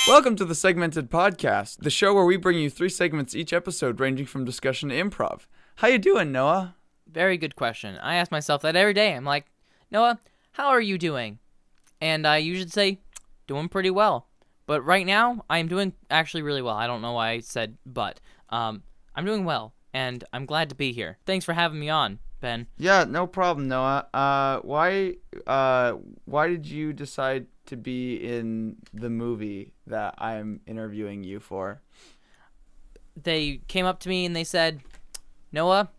Welcome to the Segmented Podcast, the show where we bring you 3 segments each episode, ranging from discussion to improv. How you doing, Noah? Very good question. I ask myself that every day. I'm like, Noah, how are you doing? And I usually say, doing pretty well. But right now, I'm doing actually really well. I don't know why I said but. I'm doing well, and I'm glad to be here. Thanks for having me on, Ben. Yeah, no problem, Noah. Why did you decide to be in the movie that I'm interviewing you for? They came up to me and they said, Noah,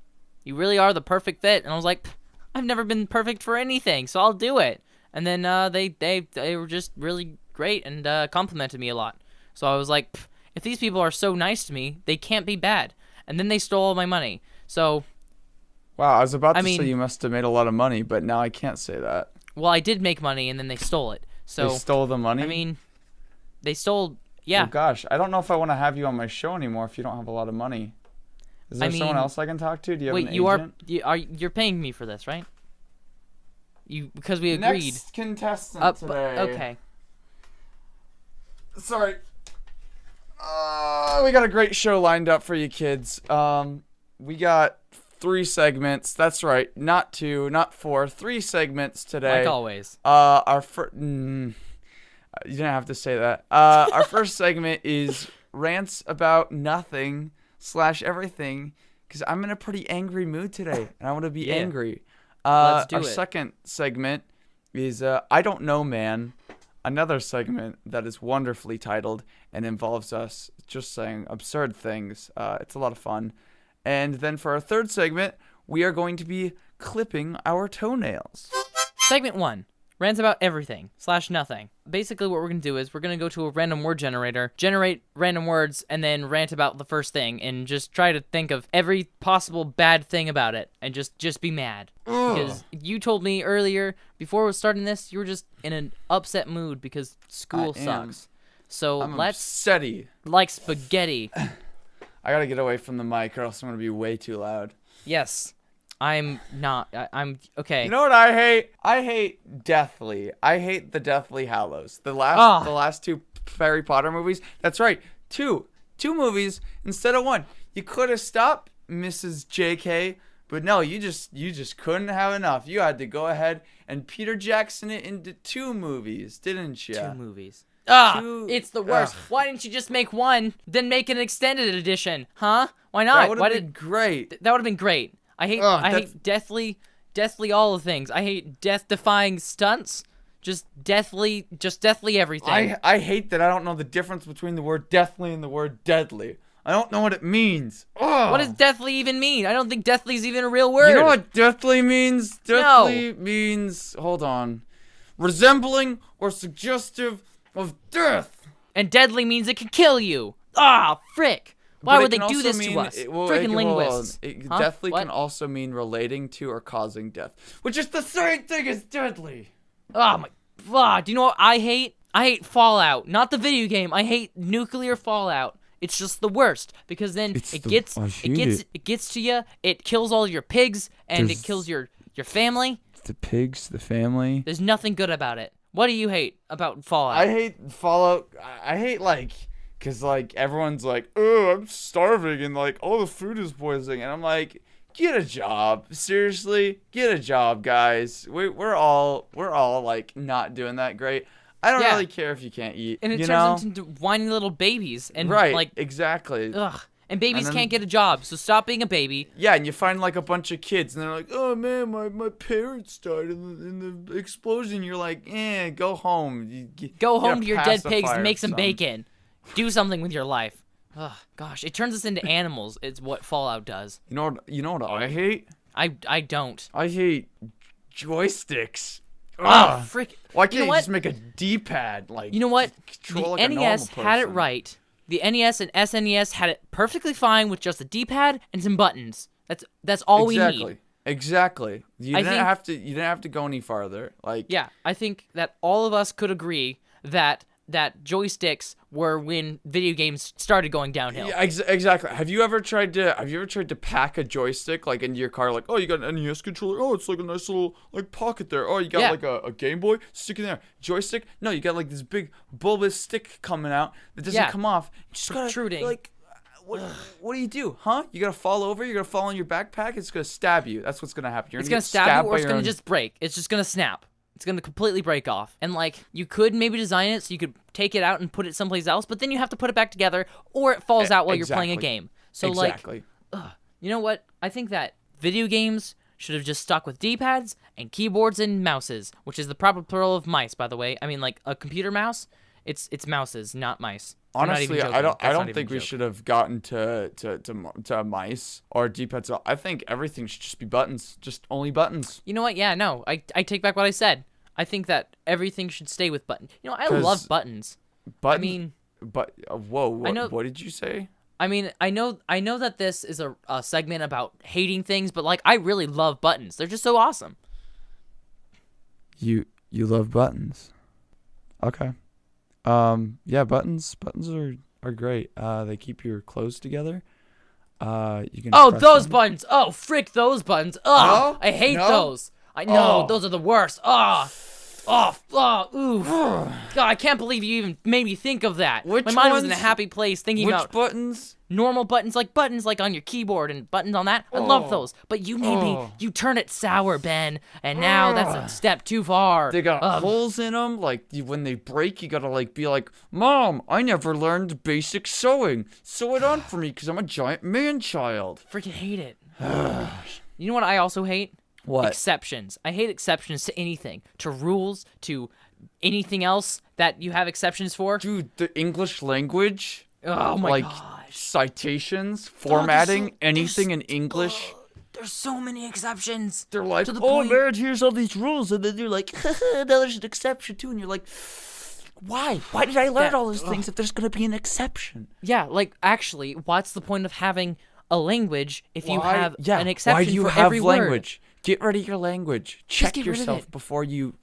you really are the perfect fit. And I was like, I've never been perfect for anything, so I'll do it. And then they were just really great and complimented me a lot. So I was like, if these people are so nice to me, they can't be bad. And then they stole all my money. So, wow, I was about to say you must have made a lot of money, but now I can't say that. Well, I did make money, and then they stole it. So they stole the money? I mean, they stole, yeah. Oh, gosh, I don't know if I want to have you on my show anymore if you don't have a lot of money. Is there someone else I can talk to? Do you have an agent? You're paying me for this, right? Because we agreed. Next contestant today. Okay. Sorry. We got a great show lined up for you kids. We got 3 segments. That's right. Not 2, not 4. 3 segments today. Like always. You didn't have to say that. Our first segment is rants about nothing / everything, because I'm in a pretty angry mood today, and I want to be angry. Let's do our it. second segment is I Don't Know, Man. Another segment that is wonderfully titled and involves us just saying absurd things. It's a lot of fun. And then for our third segment, we are going to be clipping our toenails. Segment 1. Rants about everything / nothing. Basically what we're going to do is we're going to go to a random word generator, generate random words, and then rant about the first thing, and just try to think of every possible bad thing about it, and just be mad. Because you told me earlier, before we were starting this, you were just in an upset mood because school sucks. So I'm let's upsetty. like spaghetti. I gotta get away from the mic or else I'm gonna be way too loud. Yes. I'm not. I'm okay. You know what I hate? I hate Deathly. I hate the Deathly Hallows. The last 2 Harry Potter movies. That's right. 2 movies instead of 1. You could have stopped Mrs. JK, but no, you just couldn't have enough. You had to go ahead and Peter Jackson it into 2 movies, didn't you? 2 movies. It's the worst. Why didn't you just make 1, then make an extended edition? Huh? Why not? That would have been great. That would have been great. I hate deathly all the things. I hate death-defying stunts. Just deathly everything. I hate that I don't know the difference between the word deathly and the word deadly. I don't know what it means. Ugh. What does deathly even mean? I don't think deathly is even a real word. You know what deathly means? Deathly means, hold on, resembling or suggestive of death. And deadly means it can kill you. Frick. Why would they do this to us? Freaking linguists. Deathly can also mean relating to or causing death, which is the same thing as deadly. Oh my. Do you know what I hate? I hate Fallout. Not the video game. I hate nuclear fallout. It's just the worst because then it gets to you. It kills all your pigs and it kills your family. The pigs, the family. There's nothing good about it. What do you hate about Fallout? I hate Fallout. I hate because everyone's like, oh, I'm starving and all the food is poisoning, and I'm like, get a job. Seriously, get a job, guys. We're all not doing that great. I don't really care if you can't eat. And it turns into whiny little babies. And exactly. Ugh. And babies can't get a job, so stop being a baby. Yeah, and you find a bunch of kids, and they're like, oh man, my parents died in the explosion. You're like, go home. Go home to your dead pigs and make some bacon. Do something with your life. Ugh, gosh, it turns us into animals. It's what Fallout does. You know what I hate? I don't. I hate joysticks. Oh, frick. Why can't you just make a D-pad? You know what? The NES had it right. The NES and SNES had it perfectly fine with just a D-pad and some buttons. That's all we need. Exactly. You didn't have to go any farther. Yeah, I think that all of us could agree that joysticks were when video games started going downhill. Yeah, exactly. Have you ever tried to pack a joystick like into your car? Like, oh, you got an NES controller. Oh, it's like a nice little like pocket there. Oh, you got like a Game Boy. Stick in there. Joystick. No, you got like this big bulbous stick coming out that doesn't come off. Just protruding. Like, what do you do, huh? You gotta fall over. You're gonna fall on your backpack. It's gonna stab you. That's what's gonna happen. It's gonna stab you, or it's gonna just break. It's just gonna snap. It's going to completely break off. And, like, you could maybe design it so you could take it out and put it someplace else, but then you have to put it back together, or it falls out while you're playing a game. So, like, you know what? I think that video games should have just stuck with D-pads and keyboards and mouses, which is the proper plural of mice, by the way. I mean, like, a computer mouse, it's mouses, not mice. Honestly, I don't think we should have gotten to mice or D-pads. I think everything should just be buttons, just only buttons. You know what? Yeah, no, I take back what I said. I think that everything should stay with buttons. You know, I love buttons. I mean, whoa, what did you say? I mean, I know that this is a segment about hating things, but like I really love buttons. They're just so awesome. You love buttons. Okay. Yeah, buttons are great. They keep your clothes together. You can those buttons. Oh, frick those buttons. Oh, I hate those. I know, those are the worst. Ooh. God, I can't believe you even made me think of that. My mind was in a happy place thinking about buttons? Normal buttons like on your keyboard and buttons on that. I love those. But you made me, you turn it sour, Ben, and now that's a step too far. They got holes in them. Like, when they break, you gotta, like, be like, Mom, I never learned basic sewing. Sew it on for me, because I'm a giant man-child. Freaking hate it. You know what I also hate? What? Exceptions. I hate exceptions to anything. To rules, to anything else that you have exceptions for. Dude, the English language. Oh my gosh. Citations, formatting, anything in English. There's so many exceptions. They're like, man, here's all these rules. And then you're like, now there's an exception too. And you're like, why? Why did I learn all these things if there's going to be an exception? Yeah, like, actually, what's the point of having a language if you have an exception why do you for have every language? word? Get rid of your language. Check yourself before you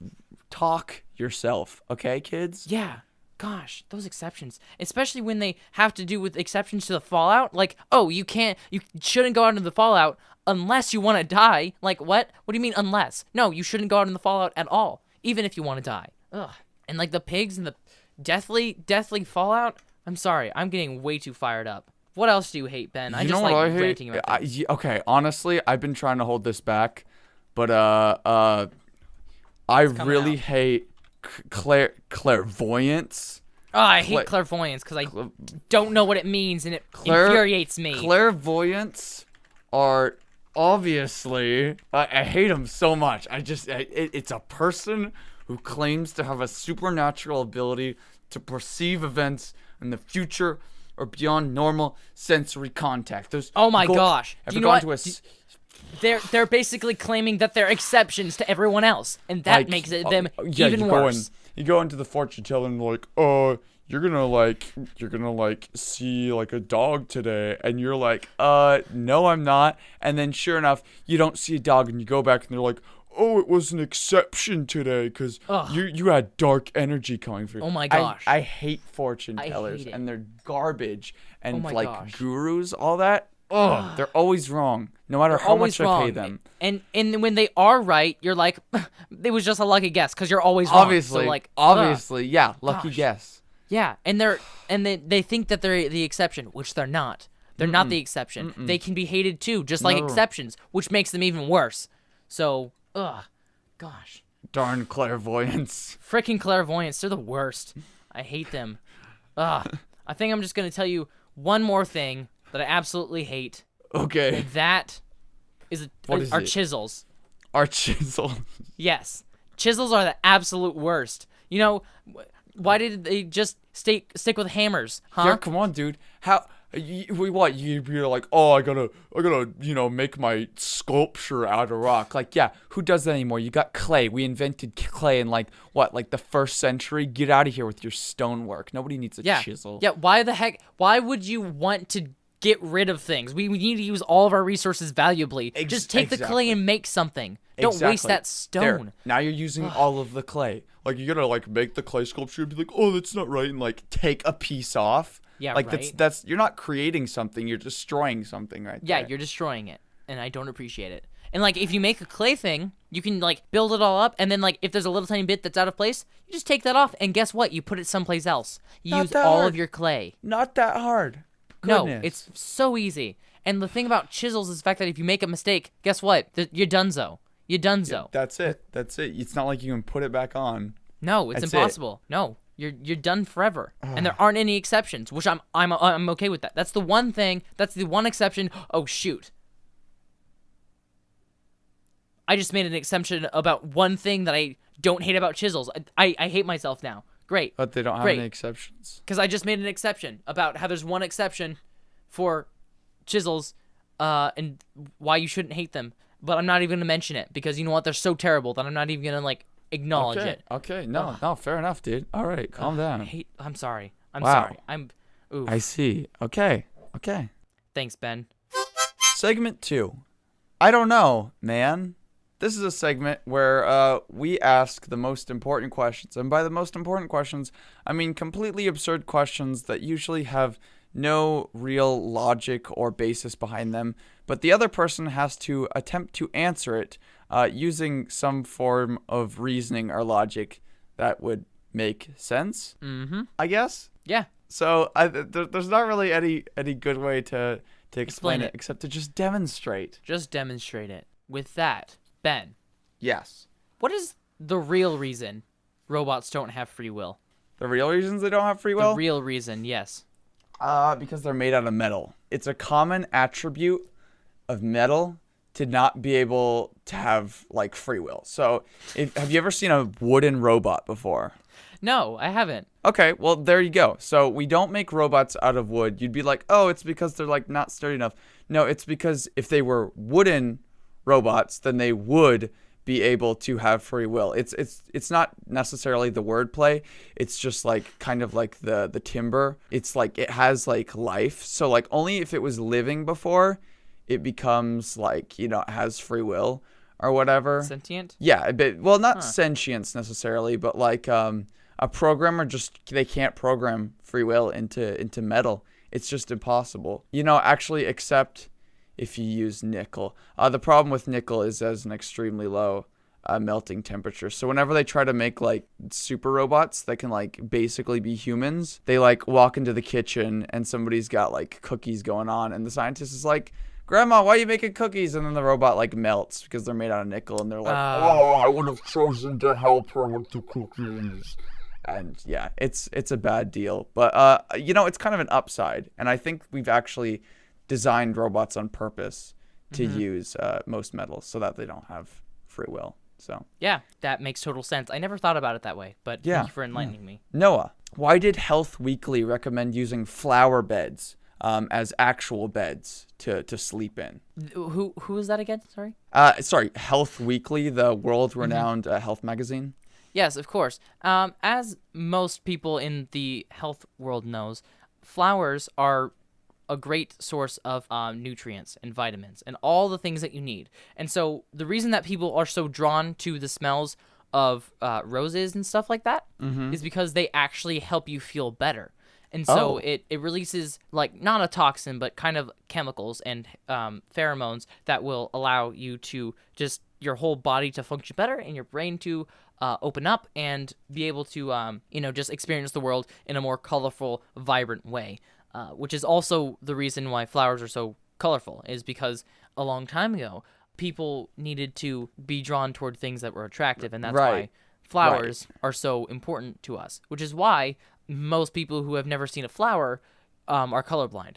talk yourself. Okay, kids? Yeah. Gosh, those exceptions. Especially when they have to do with exceptions to the Fallout. Like, oh, you shouldn't go out into the Fallout unless you want to die. Like, what? What do you mean unless? No, you shouldn't go out in the Fallout at all, even if you want to die. Ugh. And like the pigs and the deathly Fallout. I'm sorry, I'm getting way too fired up. What else do you hate, Ben? I just like ranting about things. Okay, honestly, I've been trying to hold this back, but I really hate clairvoyance. Oh, I hate clairvoyance because I don't know what it means and it infuriates me. Clairvoyants are obviously I hate them so much. It's a person who claims to have a supernatural ability to perceive events in the future or beyond normal sensory contact. Oh my gosh! Do you know what? They're basically claiming that they're exceptions to everyone else, and that makes them even worse. You go into the fortune teller and like, you're gonna see like a dog today, and you're like, no, I'm not. And then sure enough, you don't see a dog, and you go back and they're like, oh, it was an exception today because you had dark energy coming through. Oh my gosh! I hate fortune tellers, and they're garbage, and gurus, all that. They're always wrong, no matter how much I pay them. And when they are right, you're like, it was just a lucky guess because you're always wrong. Obviously, yeah, lucky guess. Yeah, and they think that they're the exception, which they're not. They're not the exception. They can be hated too, just like exceptions, which makes them even worse. So, gosh. Darn clairvoyants. Freaking clairvoyants, they're the worst. I hate them. I think I'm just gonna tell you one more thing that I absolutely hate. Okay. And that is our chisels. Our chisels. Yes. Chisels are the absolute worst. You know, why did they just stick with hammers, huh? Yeah, come on, dude. How you're like, oh, I gotta, make my sculpture out of rock. Like, yeah, who does that anymore? You got clay. We invented clay in like the 1st century. Get out of here with your stonework. Nobody needs a chisel. Yeah, why would you want to get rid of things. We need to use all of our resources valuably. Just take the clay and make something. Don't waste that stone. There. Now you're using all of the clay. Like, you're gonna like make the clay sculpture and be like, oh, that's not right, and like take a piece off. Yeah, like right. that's you're not creating something, you're destroying something right there. Yeah, you're destroying it, and I don't appreciate it. And like, if you make a clay thing, you can like build it all up, and then like if there's a little tiny bit that's out of place, you just take that off, and guess what? You put it someplace else. You use all of your clay. Not that hard. No, it's so easy. And the thing about chisels is the fact that if you make a mistake, guess what? You're donezo. You're donezo. Yeah, that's it. It's not like you can put it back on. No, it's impossible. No, you're done forever. And there aren't any exceptions, which I'm okay with that. That's the one thing. That's the one exception. Oh shoot. I just made an exception about one thing that I don't hate about chisels. I hate myself now. Great. But they don't have any exceptions. Because I just made an exception about how there's one exception for chisels and why you shouldn't hate them. But I'm not even going to mention it because you know what? They're so terrible that I'm not even going to like acknowledge it. Okay. No, fair enough, dude. All right, calm down. I'm sorry. I'm wow. sorry. Oof. I see. Okay. Thanks, Ben. Segment 2. I don't know, man. This is a segment where we ask the most important questions. And by the most important questions, I mean completely absurd questions that usually have no real logic or basis behind them. But the other person has to attempt to answer it using some form of reasoning or logic that would make sense, I guess. Yeah. So there's not really any good way to explain it except to just demonstrate. Just demonstrate it. With that, Ben. Yes. What is the real reason robots don't have free will? The real reasons they don't have free will? The real reason, yes. Because they're made out of metal. It's a common attribute of metal to not be able to have like free will. So, have you ever seen a wooden robot before? No, I haven't. Okay, well there you go. So we don't make robots out of wood. You'd be like, oh, it's because they're like not sturdy enough. No, it's because if they were wooden robots, then they would be able to have free will. It's not necessarily the wordplay. It's just like kind of like the timber. It's like it has like life. So like only if it was living before, it becomes like, you know, it has free will or whatever. Sentient? Yeah, but well, not sentience necessarily, but like a programmer just they can't program free will into metal. It's just impossible. You know, actually, except if you use nickel. The problem with nickel is it has an extremely low melting temperature. So whenever they try to make like super robots that can like basically be humans, they like walk into the kitchen and somebody's got like cookies going on and the scientist is like, Grandma, why are you making cookies? And then the robot like melts because they're made out of nickel and they're like, oh, I would have chosen to help her with the cookies. And yeah, it's a bad deal. But you know, it's kind of an upside. And I think we've actually designed robots on purpose to use most metals so that they don't have free will. So yeah, that makes total sense. I never thought about it that way, but thank you for enlightening me. Noah, why did Health Weekly recommend using flower beds as actual beds to sleep in? Who is that again? Sorry. Sorry, Health Weekly, the world-renowned health magazine. Yes, of course. As most people in the health world knows, flowers are a great source of nutrients and vitamins and all the things that you need. And so the reason that people are so drawn to the smells of roses and stuff like that is because they actually help you feel better. And so it releases like not a toxin, but kind of chemicals and pheromones that will allow you to just your whole body to function better and your brain to open up and be able to, just experience the world in a more colorful, vibrant way. Which is also the reason why flowers are so colorful, is because a long time ago, people needed to be drawn toward things that were attractive, and that's why flowers are so important to us, which is why most people who have never seen a flower are colorblind.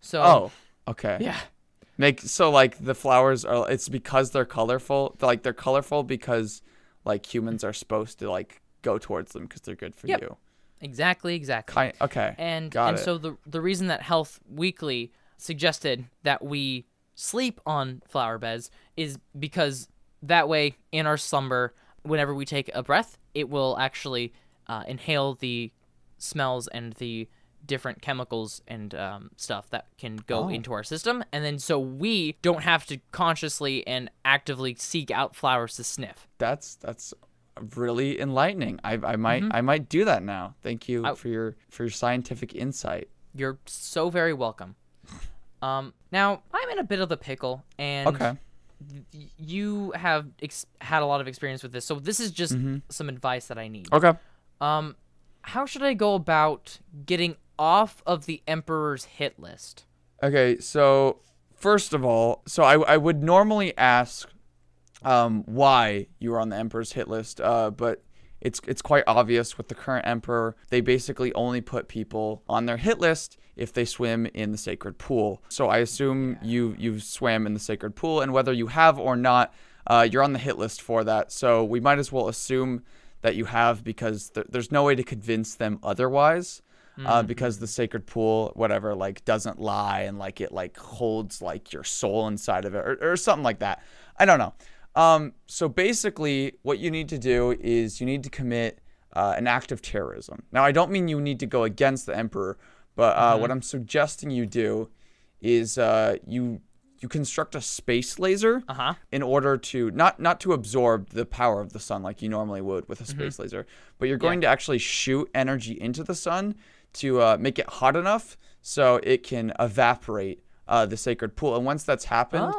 So, okay. Yeah. So like the flowers are, it's because they're colorful. Like they're colorful because like humans are supposed to like go towards them because they're good for you. Exactly. Okay. And Got it. so the reason that Health Weekly suggested that we sleep on flower beds is because that way in our slumber, whenever we take a breath, it will actually inhale the smells and the different chemicals and stuff that can go into our system, and then so we don't have to consciously and actively seek out flowers to sniff. That's really enlightening. I might do that now. Thank you for your scientific insight. You're so very welcome. Now I'm in a bit of a pickle, and you have had a lot of experience with this, so this is just some advice that I need. Okay. How should I go about getting off of the Emperor's hit list? Okay, so first of all, I would normally ask why you were on the Emperor's hit list, but it's quite obvious with the current Emperor. They basically only put people on their hit list if they swim in the sacred pool. So I assume you swam in the sacred pool, and whether you have or not, you're on the hit list for that. So we might as well assume that you have, because there's no way to convince them otherwise, because the sacred pool, whatever, like doesn't lie, and like it like holds like your soul inside of it, or something like that. I don't know. So basically what you need to do is you need to commit an act of terrorism. Now, I don't mean you need to go against the Emperor, but what I'm suggesting you do is you construct a space laser in order to not to absorb the power of the sun like you normally would with a space laser, but you're going to actually shoot energy into the sun to make it hot enough so it can evaporate the sacred pool. And once that's happened,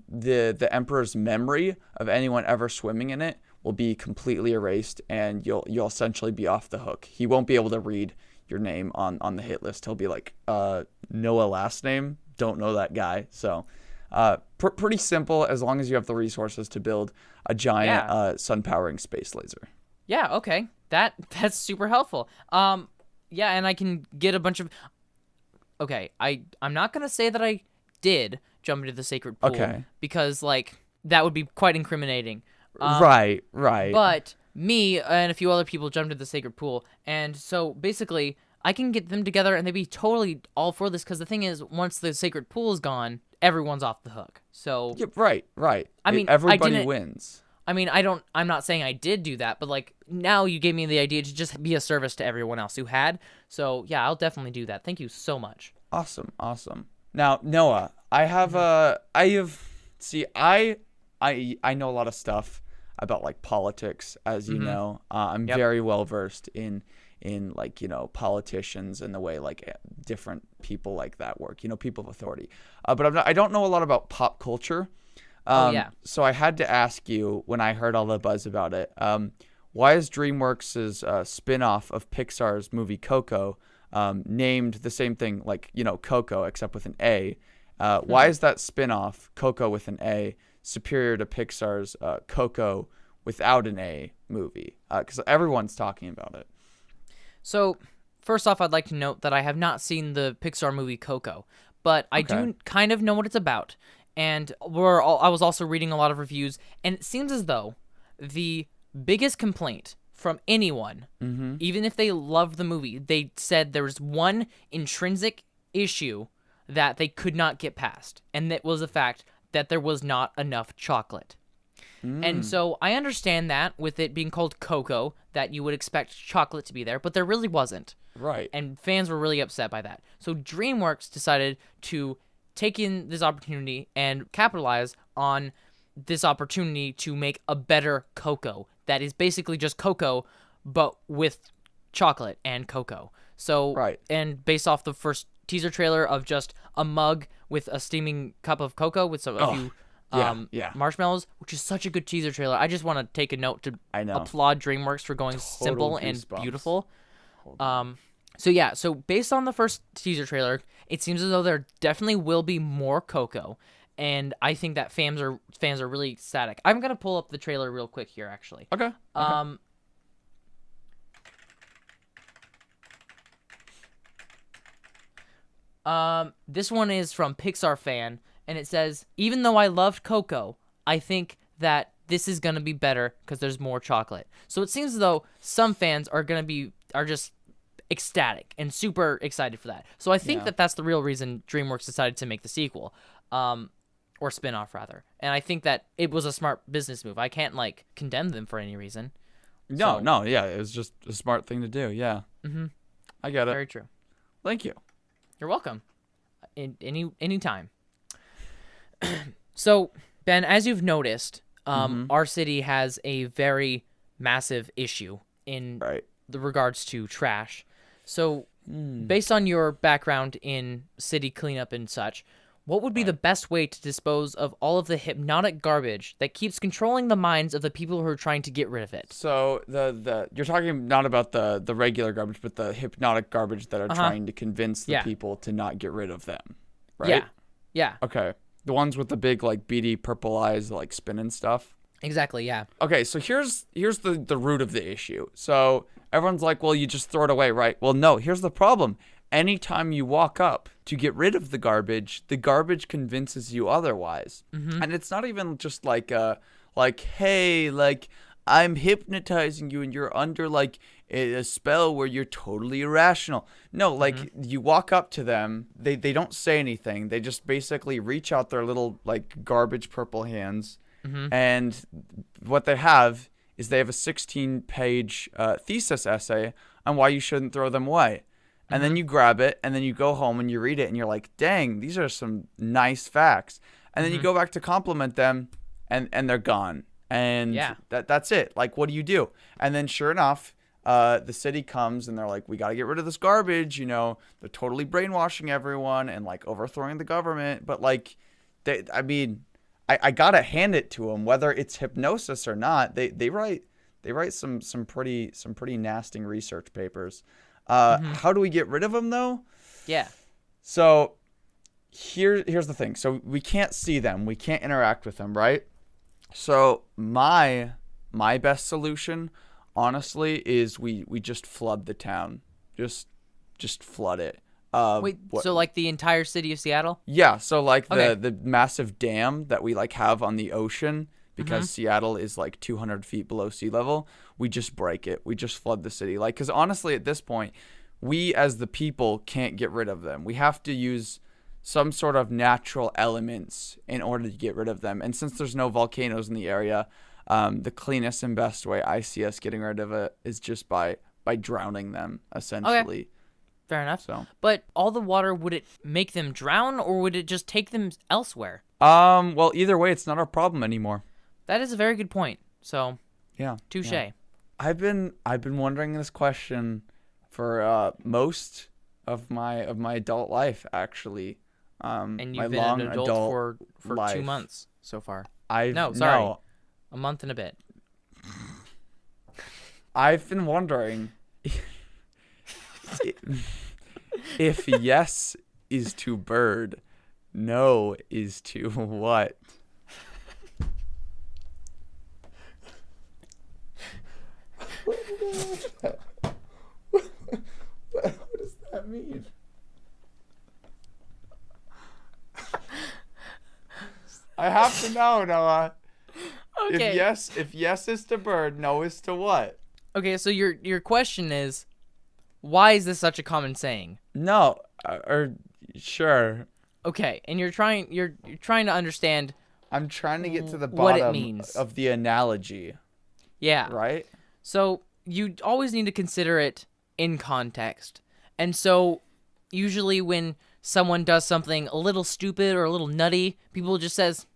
the Emperor's memory of anyone ever swimming in it will be completely erased, and you'll essentially be off the hook. He won't be able to read your name on the hit list. He'll be like, Noah last name, don't know that guy. So pretty simple, as long as you have the resources to build a giant sun powering space laser. Yeah, okay. That's super helpful. Yeah, and I can get a bunch of... Okay, I'm not going to say that I did jump into the sacred pool, because, like, that would be quite incriminating. Right. But me and a few other people jumped into the sacred pool, and so basically I can get them together and they'd be totally all for this, because the thing is, once the sacred pool is gone, everyone's off the hook. So yeah, right. I mean, everybody wins. I mean, I'm not saying I did do that, but like now you gave me the idea to just be a service to everyone else who had. So yeah, I'll definitely do that. Thank you so much. Awesome. Now, Noah, I know a lot of stuff about like politics, as you know. I'm very well versed in like, you know, politicians and the way like different people like that work, you know, people of authority. But I don't know a lot about pop culture. So I had to ask you, when I heard all the buzz about it, why is DreamWorks' spin-off of Pixar's movie Coco named the same thing, like, you know, Coco, except with an A? Why is that spin-off, Coco with an A, superior to Pixar's Coco without an A movie? Because everyone's talking about it. So, first off, I'd like to note that I have not seen the Pixar movie Coco, but I do kind of know what it's about. And I was also reading a lot of reviews, and it seems as though the biggest complaint from anyone, even if they loved the movie, they said there was one intrinsic issue that they could not get past, and that was the fact that there was not enough chocolate. And so I understand that with it being called Coco, that you would expect chocolate to be there, but there really wasn't. Right. And fans were really upset by that. So DreamWorks decided to take in this opportunity and capitalize on this opportunity to make a better Coco that is basically just Coco, but with chocolate and cocoa. So, and based off the first teaser trailer of just a mug with a steaming cup of cocoa with a few marshmallows, which is such a good teaser trailer. I just want to take a note to applaud DreamWorks for going simple and beautiful. So based on the first teaser trailer, it seems as though there definitely will be more Coco, and I think that fans are really ecstatic. I'm gonna pull up the trailer real quick here, actually. Okay. This one is from Pixar Fan, and it says, "Even though I loved Coco, I think that this is gonna be better because there's more chocolate." So it seems as though some fans are just ecstatic and super excited for that. So I think that that's the real reason DreamWorks decided to make the sequel, or spin-off rather. And I think that it was a smart business move. I can't like condemn them for any reason. No, yeah, it was just a smart thing to do. Yeah. Mm-hmm. I get it. Very true. Thank you. You're welcome. Any time. So, Ben, as you've noticed, our city has a very massive issue in the regards to trash. So, based on your background in city cleanup and such, what would be the best way to dispose of all of the hypnotic garbage that keeps controlling the minds of the people who are trying to get rid of it? So you're talking not about the regular garbage, but the hypnotic garbage that are trying to convince the people to not get rid of them, right? Yeah. Okay. The ones with the big like beady purple eyes, like spinning stuff. Exactly. Yeah. Okay. So here's the root of the issue. So everyone's like, well, you just throw it away, right? Well, no. Here's the problem. Anytime you walk up to get rid of the garbage convinces you otherwise. And it's not even just like hey, like I'm hypnotizing you and you're under like a spell where you're totally irrational. No, like you walk up to them, they don't say anything. They just basically reach out their little like garbage purple hands, and what they have is they have a 16-page thesis essay on why you shouldn't throw them away. And then you grab it, and then you go home and you read it, and you're like, dang, these are some nice facts. And then you go back to compliment them, and they're gone. And that's it. Like, what do you do? And then sure enough, the city comes, and they're like, we got to get rid of this garbage. You know, they're totally brainwashing everyone and, like, overthrowing the government. But, like, I got to hand it to them, whether it's hypnosis or not. They write some pretty nasty research papers. How do we get rid of them though? Yeah. So here's the thing. So we can't see them. We can't interact with them, right? So my best solution, honestly, is we just flood the town. Just flood it. So like the entire city of Seattle? Yeah. So like the massive dam that we like have on the ocean, because Seattle is like 200 feet below sea level, we just break it. We just flood the city. Like, because honestly, at this point, we as the people can't get rid of them. We have to use some sort of natural elements in order to get rid of them. And since there's no volcanoes in the area, the cleanest and best way I see us getting rid of it is just by drowning them, essentially. Okay. Fair enough. So. But all the water, would it make them drown, or would it just take them elsewhere? Well, either way, it's not our problem anymore. That is a very good point. So, yeah, touche. Yeah. I've been wondering this question for most of my adult life, actually. And you've my been long an adult for life. 2 months so far. No. A month and a bit. I've been wondering if yes is to bird, no is to what? What does that mean? I have to know, Noah. Okay. If yes is to bird, no is to what? Okay, so your question is, why is this such a common saying? No, or sure. Okay, and you're trying to understand. I'm trying to get to the what bottom it means of the analogy. Yeah. Right? So you always need to consider it in context. And so usually when someone does something a little stupid or a little nutty, people just says,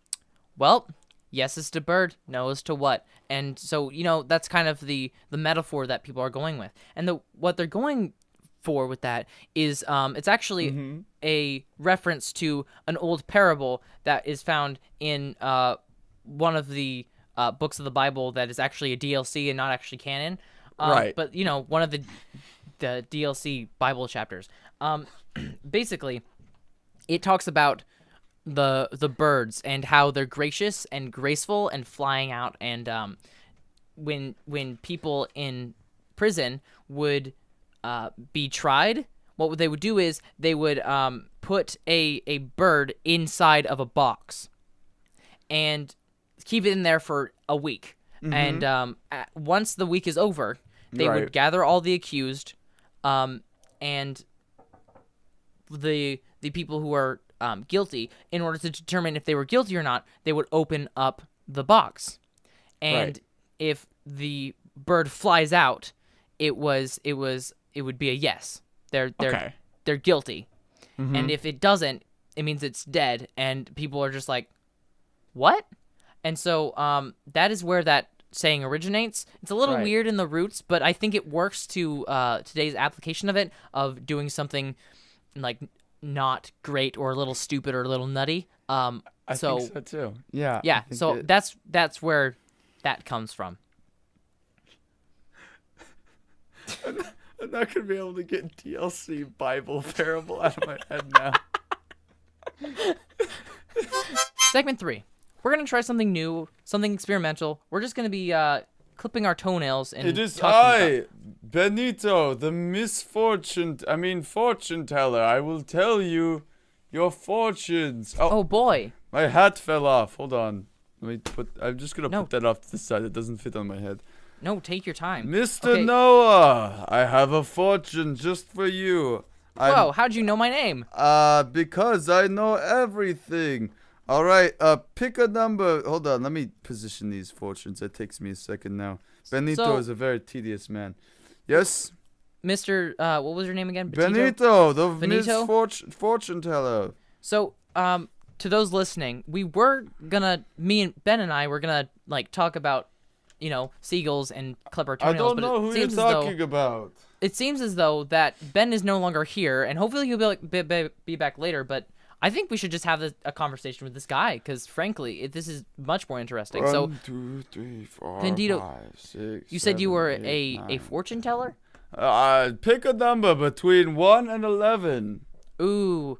well, yes is to bird, no is to what? And so, that's kind of the metaphor that people are going with. And what they're going for with that is it's actually a reference to an old parable that is found in one of the books of the Bible that is actually a DLC and not actually canon. Right. But, one of the DLC Bible chapters. Basically, it talks about the birds and how they're gracious and graceful and flying out. And when people in prison would be tried, what they would do is they would put a bird inside of a box and keep it in there for a week. And once the week is over, they would gather all the accused, and the people who are guilty. In order to determine if they were guilty or not, they would open up the box, and if the bird flies out, it would be a yes. They're they're guilty. Mm-hmm. And if it doesn't, it means it's dead, and people are just like, what? And so that is where that saying originates. It's a little weird in the roots, but I think it works to today's application of it, of doing something like not great or a little stupid or a little nutty. I think so too. Yeah. Yeah. So that's where that comes from. I'm not gonna be able to get DLC Bible parable out of my head now. Segment 3. We're gonna try something new, something experimental. We're just gonna be clipping our toenails and. It is talking about... Benito, the fortune teller. I will tell you your fortunes. Oh boy. My hat fell off. Hold on. I'm just gonna No. put that off to the side. It doesn't fit on my head. No, take your time. Mr. Okay. Noah, I have a fortune just for you. Whoa, how'd you know my name? Because I know everything. All right, pick a number. Hold on, let me position these fortunes. It takes me a second now. Benito is a very tedious man. Yes? Mr. What was your name again? Benito, the Benito? fortune teller. So, to those listening, me and Ben and I were gonna, like, talk about, seagulls and clip our I toenails. don't know who you're talking about. It seems as though that Ben is no longer here, and hopefully he'll be back later, but I think we should just have a conversation with this guy, because frankly, this is much more interesting. 1, 2, 3, 4, Benito, 5, 6, you said you 7, were 8, a 9. fortune teller? Pick a number between 1 and 11. Ooh,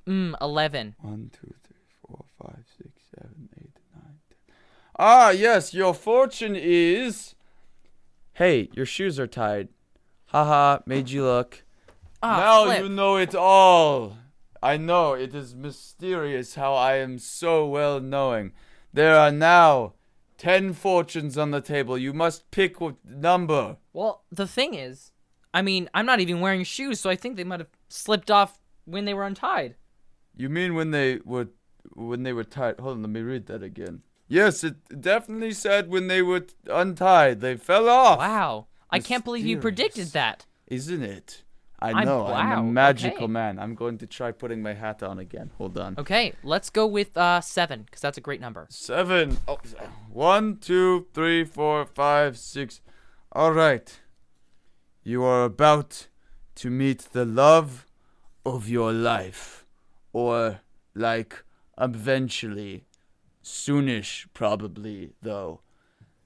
11. 1, 2, 3, 4, 5, 6, 7, 8, 9, 10. Ah, yes, your fortune is... Hey, your shoes are tied. Haha, made you look. Now flip. you know it all. I know, it is mysterious how I am so well knowing. There are now 10 fortunes on the table. You must pick what number. Well, the thing is, I'm not even wearing shoes, so I think they might have slipped off when they were untied. You mean when they were tied? Hold on, let me read that again. Yes, it definitely said when they were untied. They fell off. Wow. I can't believe you predicted that. Isn't it? I know. I'm a magical man. I'm going to try putting my hat on again. Hold on. Okay, let's go with 7, because that's a great number. 7. Oh, 1, 2, 3, 4, 5, 6. All right. You are about to meet the love of your life. Or, like, eventually. Soonish, probably, though.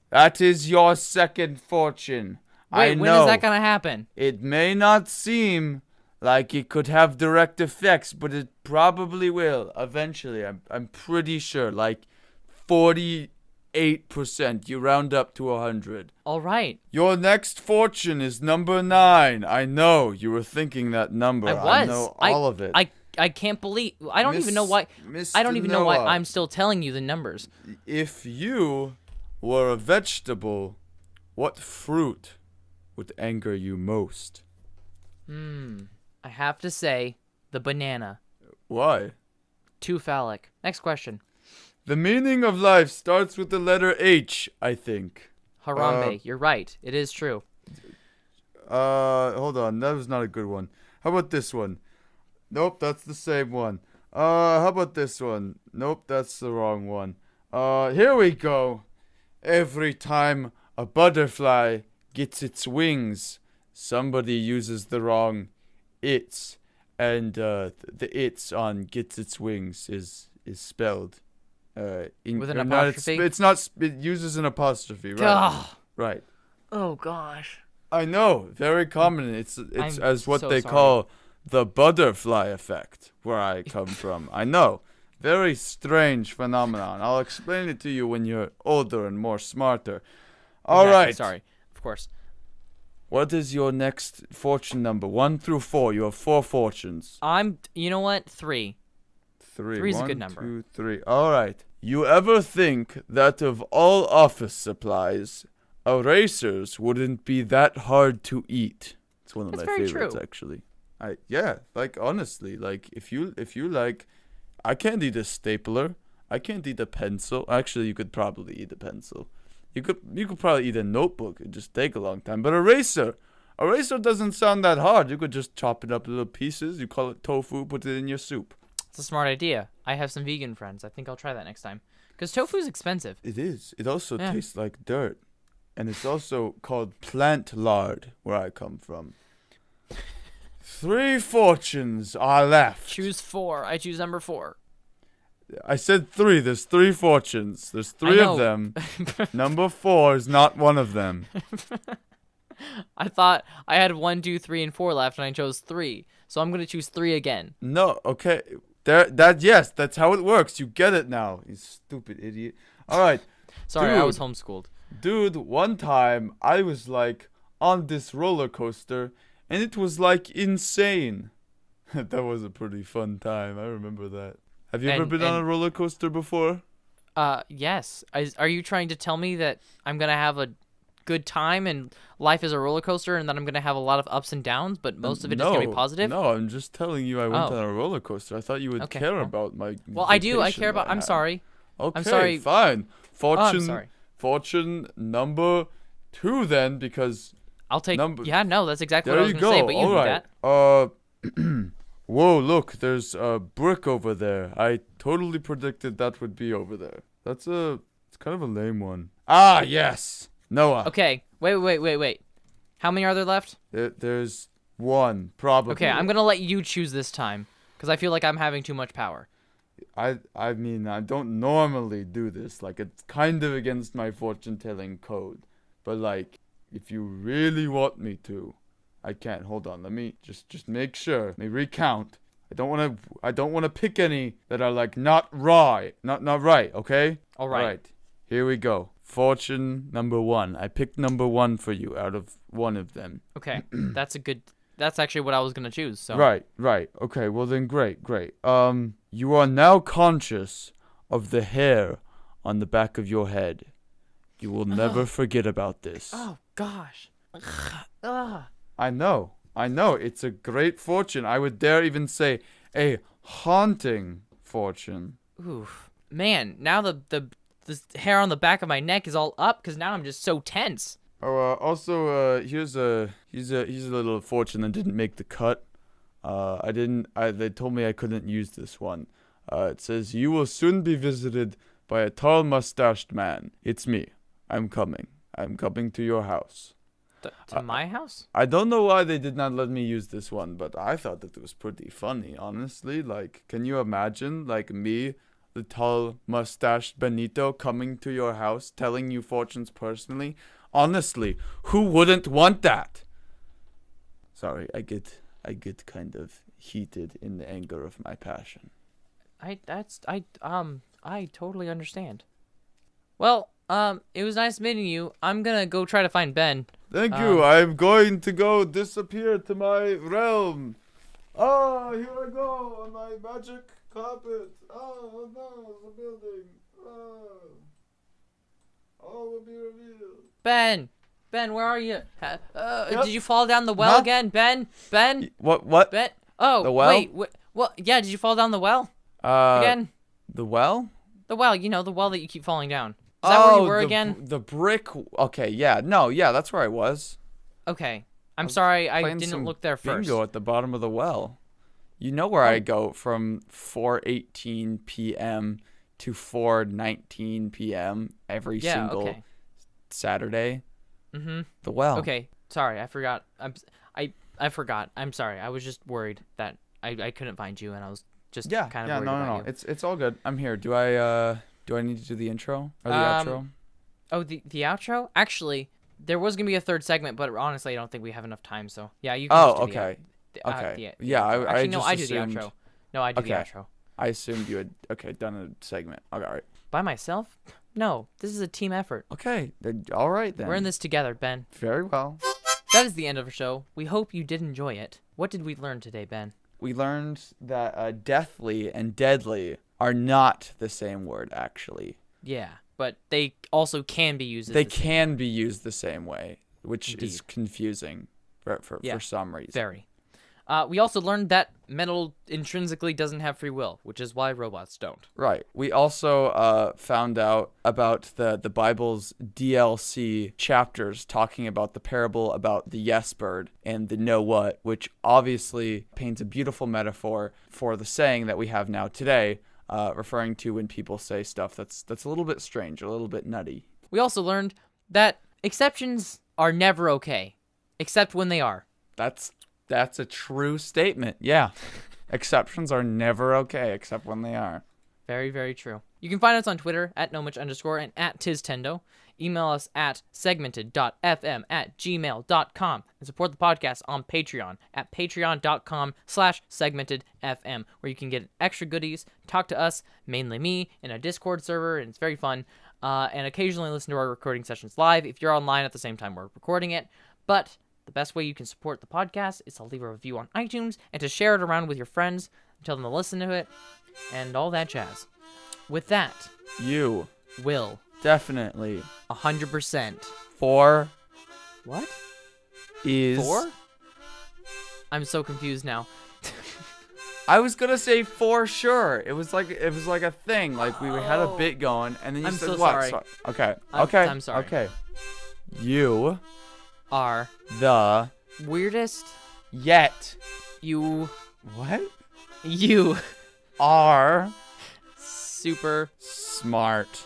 That is your second fortune. Wait, when is that gonna happen? It may not seem like it could have direct effects, but it probably will eventually. I'm pretty sure, like 48%. You round up to 100. All right. Your next fortune is number 9. I know you were thinking that number. I know all of it. I can't believe. I don't even know why. Mr. I don't even know why Noah, I'm still telling you the numbers. If you were a vegetable, what fruit would anger you most? I have to say, the banana. Why? Too phallic. Next question. The meaning of life starts with the letter H, I think. Harambe. You're right. It is true. Hold on. That was not a good one. How about this one? Nope, that's the same one. How about this one? Nope, that's the wrong one. Here we go. Every time a butterfly gets its wings, somebody uses the wrong its, and the its on gets its wings is spelled with an apostrophe. It's not. It uses an apostrophe, right? Ugh. Right. Oh gosh. I know. Very common. It's as what so they sorry. call the butterfly effect, where I come from. I know. Very strange phenomenon. I'll explain it to you when you're older and more smarter. All Exactly, right. Sorry. Of course. What is your next fortune number? 1 through 4. You have 4 fortunes. You know what? 3. 3. 3 is a 1, good number. 2, 3. All right. You ever think that of all office supplies, erasers wouldn't be that hard to eat? It's one of That's my very favorites, true. actually. Like honestly, like if you like, I can't eat a stapler. I can't eat a pencil. Actually, you could probably eat a pencil. You could probably eat a notebook. It'd just take a long time. But eraser, Eraser doesn't sound that hard. You could just chop it up in little pieces. You call it tofu, put it in your soup. It's a smart idea. I have some vegan friends. I think I'll try that next time. Because tofu is expensive. It is. It also tastes like dirt. And it's also called plant lard, where I come from. 3 fortunes are left. Choose 4. I choose number 4. I said 3. There's 3 fortunes. There's 3 of them. Number 4 is not one of them. I thought I had 1, 2, 3, and 4 left, and I chose 3. So I'm gonna choose 3 again. No, okay. Yes, that's how it works. You get it now, you stupid idiot. All right. Sorry, dude, I was homeschooled. Dude, one time I was like on this roller coaster, and it was like insane. That was a pretty fun time. I remember that. Have you ever been on a roller coaster before? Yes. Are you trying to tell me that I'm gonna have a good time and life is a roller coaster and that I'm gonna have a lot of ups and downs, but most of it is gonna be positive? No, I'm just telling you I went on a roller coaster. I thought you would care about my Well, I do. I care about... I'm sorry. Okay, I'm sorry. Fine. I'm sorry. Fortune number 2 then, because... I'll take... Yeah, no, that's exactly what I was gonna say, but you do that. Whoa, look, there's a brick over there. I totally predicted that would be over there. It's kind of a lame one. Ah, yes! Noah. Okay, wait. How many are there left? There's 1, probably. Okay, I'm gonna let you choose this time, because I feel like I'm having too much power. I mean, I don't normally do this. Like, it's kind of against my fortune-telling code. But, like, if you really want me to, I can. Hold on, let me just make sure. Let me recount. I don't want to pick any that are, like, not right. Not right, okay? All right. Here we go. Fortune number 1. I picked number 1 for you out of 1 of them. Okay, that's actually what I was gonna choose. So. Right. Okay, well then, great. You are now conscious of the hair on the back of your head. You will never forget about this. Oh gosh. I know. It's a great fortune. I would dare even say a haunting fortune. Oof, man. Now the hair on the back of my neck is all up because now I'm just so tense. Oh, also, here's a little fortune that didn't make the cut. They told me I couldn't use this one. It says, you will soon be visited by a tall mustached man. It's me. I'm coming to your house. To my house? I don't know why they did not let me use this one, but I thought that it was pretty funny, honestly. Like, can you imagine, like, me, the tall mustached Benito, coming to your house, telling you fortunes personally? Honestly, who wouldn't want that? Sorry, I get kind of heated in the anger of my passion. I totally understand. Well, it was nice meeting you. I'm gonna go try to find Ben. Thank you. I'm going to go disappear to my realm. Oh, here I go on my magic carpet. Oh no, the building. All will be revealed. Ben, where are you? Did you fall down the well again, Ben? What? Ben? Oh, the well? Wait. What? Yeah, did you fall down the well? Again? The well? The well. You know, the well that you keep falling down. Is that where you were again? The brick. Okay, yeah. No, yeah, that's where I was. Okay. I'm sorry, I didn't look there first. Bingo at the bottom of the well. You know where I go from 4:18 p.m. to 4:19 p.m. every single Saturday. Mm-hmm. The well. Okay. Sorry, I forgot. I forgot. I'm sorry. I was just worried that I couldn't find you, and I was just kind of worried about you. It's all good. I'm here. Do I need to do the intro or the outro? Oh, the outro? Actually, there was gonna be a third segment, but honestly, I don't think we have enough time. So yeah, you can. Oh, just do okay. Okay. I do the outro. No, I do the outro. I assumed you had done a segment. Okay, all right. By myself? No, this is a team effort. Okay, all right then. We're in this together, Ben. Very well. That is the end of our show. We hope you did enjoy it. What did we learn today, Ben? We learned that deathly and deadly are not the same word, actually. Yeah, but they also can be used. They can be used the same way, which is confusing for some reason. Very. We also learned that metal intrinsically doesn't have free will, which is why robots don't. Right. We also found out about the Bible's DLC chapters talking about the parable about the yes bird and the know what, which obviously paints a beautiful metaphor for the saying that we have now today, referring to when people say stuff that's a little bit strange, a little bit nutty. We also learned that exceptions are never okay, except when they are. That's a true statement. Yeah. Exceptions are never okay, except when they are. Very, very true. You can find us on Twitter at Nomich_ and at @tistendo. Email us at segmented.fm@gmail.com and support the podcast on Patreon at patreon.com/segmentedfm, where you can get extra goodies, talk to us, mainly me, in a Discord server, and it's very fun, and occasionally listen to our recording sessions live if you're online at the same time we're recording it. But the best way you can support the podcast is to leave a review on iTunes and to share it around with your friends and tell them to listen to it and all that jazz. With that, you will definitely 100%. For What? Is For? I'm so confused now. I was gonna say for sure. It was like a thing. Like we had a bit going, and then you I'm said so what? sorry. Okay. I'm sorry. Okay. You Are the weirdest. yet You what are are super. smart.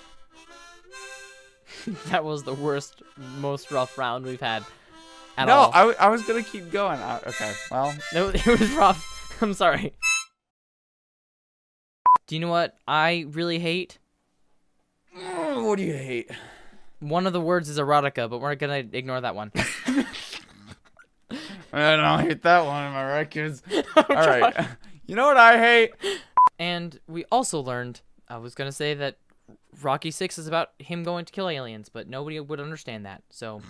That was the worst, most rough round we've had at all. No, I was gonna keep going. Okay. Well, No, it was rough. I'm sorry. Do you know what I really hate? what do you hate? One of the words is erotica, but we're gonna ignore that one. I don't hate that one. Am I right, kids? All right. You know what I hate? And we also learned, I was gonna say that Rocky 6 is about him going to kill aliens, but nobody would understand that. So,